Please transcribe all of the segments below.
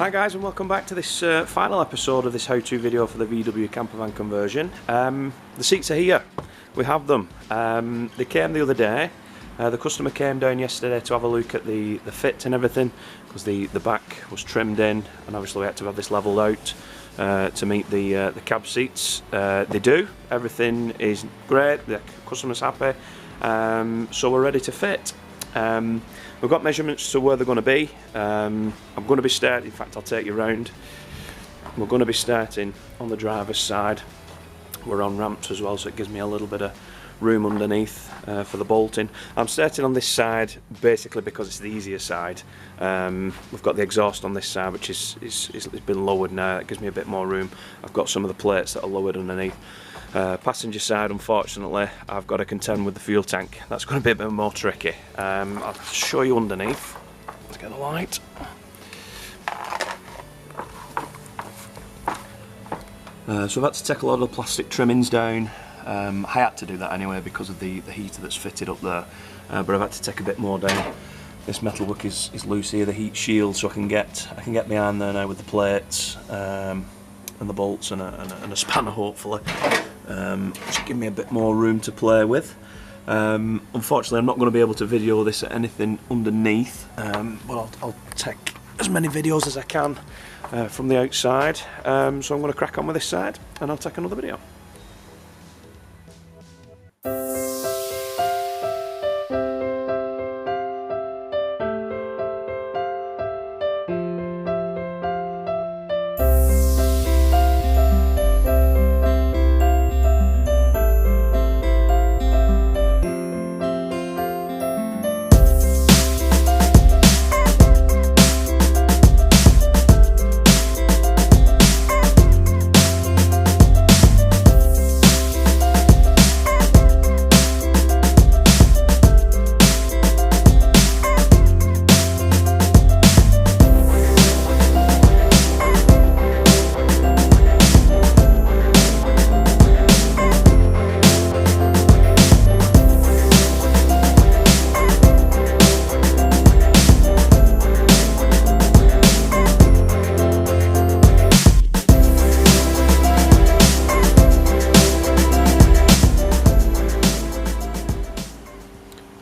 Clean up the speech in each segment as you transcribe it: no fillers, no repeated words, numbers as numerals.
Hi guys, and welcome back to this final episode of this how-to video for the VW campervan conversion. The seats are here, we have them. They came the other day. The customer came down yesterday to have a look at the fit and everything, because the back was trimmed in and obviously we had to have this levelled out to meet the cab seats. They do, everything is great, the customer's happy, so we're ready to fit. We've got measurements to where they're going to be. I'm going to be starting, in fact I'll take you around. We're going to be starting on the driver's side. We're on ramps as well, so it gives me a little bit of room underneath for the bolting. I'm starting on this side basically because it's the easier side. We've got the exhaust on this side, which is been lowered now. It gives me a bit more room. I've got some of the plates that are lowered underneath. Passenger side, unfortunately, I've got to contend with the fuel tank. That's going to be a bit more tricky. I'll show you underneath. Let's get the light. So I've had to take a lot of the plastic trimmings down. I had to do that anyway because of the heater that's fitted up there, but I've had to take a bit more down. This metalwork is loose here, the heat shield, so I can get behind there now with the plates and the bolts and a spanner hopefully. Just give me a bit more room to play with. Unfortunately I'm not going to be able to video this at anything underneath, but I'll take as many videos as I can from the outside. So I'm going to crack on with this side and I'll take another video.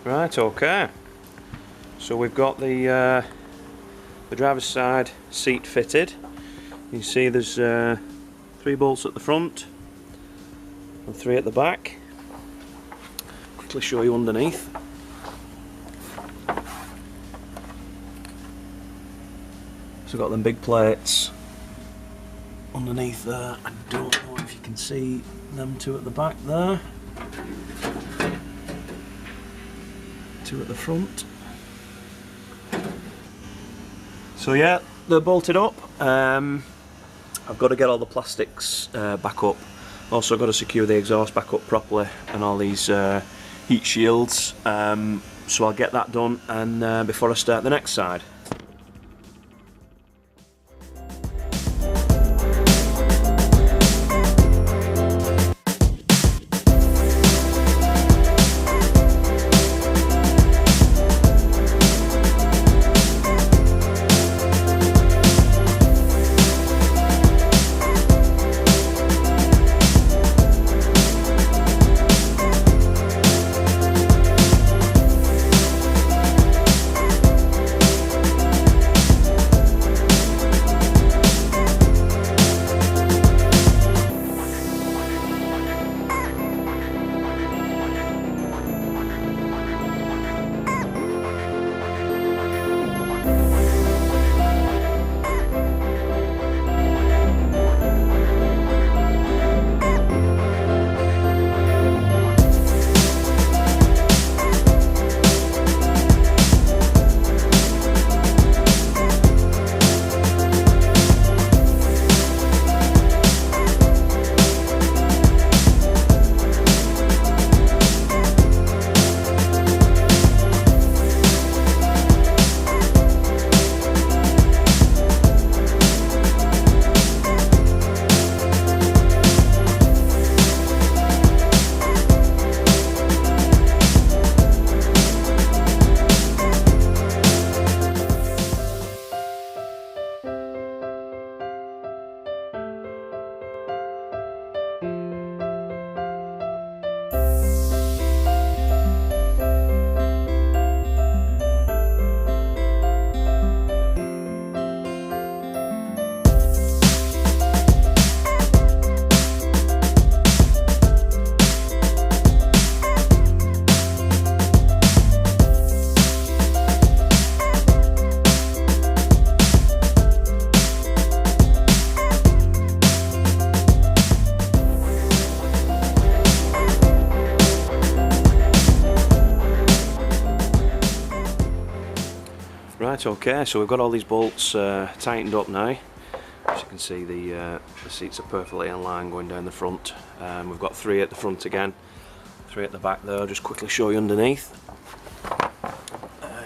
Right, okay, so we've got the driver's side seat fitted. You can see there's 3 bolts at the front and 3 at the back. Quickly show you underneath. So we've got them big plates underneath there. I don't know if you can see them 2 at the back there. 2 at the front. So yeah, they're bolted up. I've got to get all the plastics back up. Also got to secure the exhaust back up properly and all these heat shields. So I'll get that done and before I start the next side. Right, okay, so we've got all these bolts tightened up now. As you can see, the seats are perfectly in line going down the front. We've got 3 at the front again, 3 at the back there. I'll just quickly show you underneath.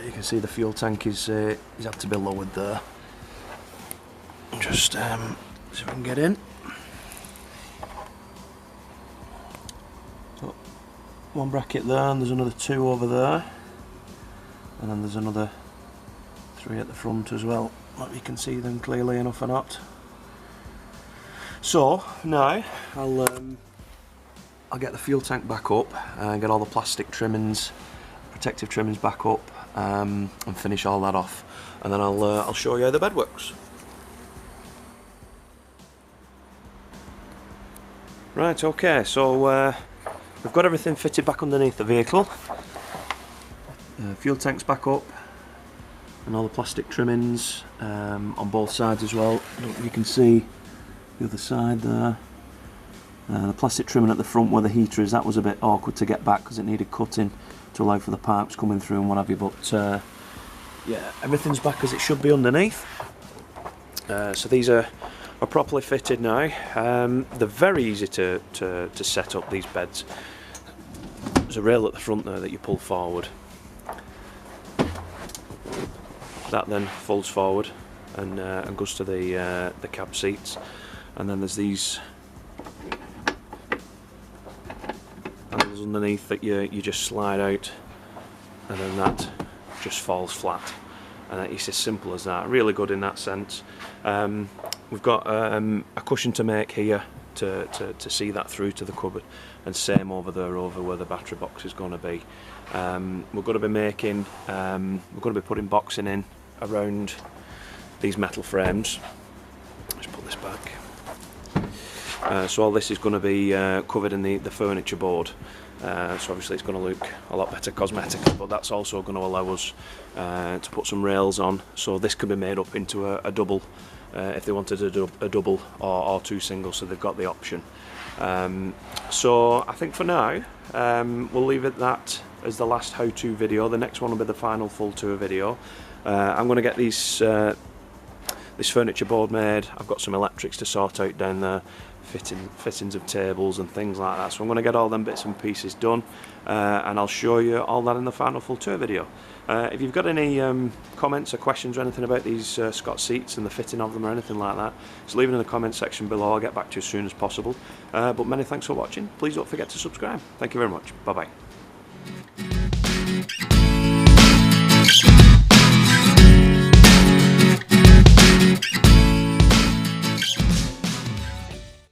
You can see the fuel tank is had to be lowered there. Just see if we can get in. So, 1 bracket there, and there's another 2 over there, and then there's another 3 at the front as well. Hope you can see them clearly enough or not. So now I'll get the fuel tank back up and get all the plastic trimmings, protective trimmings back up, and finish all that off, and then I'll show you how the bed works. Right, okay, so we've got everything fitted back underneath the vehicle. Fuel tank's back up, and all the plastic trimmings on both sides as well. You can see the other side there. The plastic trimming at the front where the heater is, that was a bit awkward to get back because it needed cutting to allow for the pipes coming through and what have you, but yeah, everything's back as it should be underneath. So these are properly fitted now. They're very easy to set up, these beds. There's a rail at the front there that you pull forward. That then folds forward and goes to the cab seats, and then there's these handles underneath that you just slide out, and then that just falls flat, and it's as simple as that. Really good in that sense. We've got a cushion to make here to see that through to the cupboard, and same over there over where the battery box is going to be. We're going to be making, we're going to be putting boxing in around these metal frames. Let's put this back. So all this is going to be covered in the furniture board. So obviously it's going to look a lot better cosmetically, but that's also going to allow us to put some rails on, so this can be made up into a double if they wanted a double or 2 singles, so they've got the option. So I think for now we'll leave it that as the last how-to video. The next one will be the final full tour video. I'm going to get these this furniture board made. I've got some electrics to sort out down there, fittings of tables and things like that, so I'm going to get all them bits and pieces done, and I'll show you all that in the final full tour video. If you've got any comments or questions or anything about these Scot seats and the fitting of them or anything like that, just leave it in the comment section below. I'll get back to you as soon as possible. But many thanks for watching. Please don't forget to subscribe. Thank you very much. Bye bye.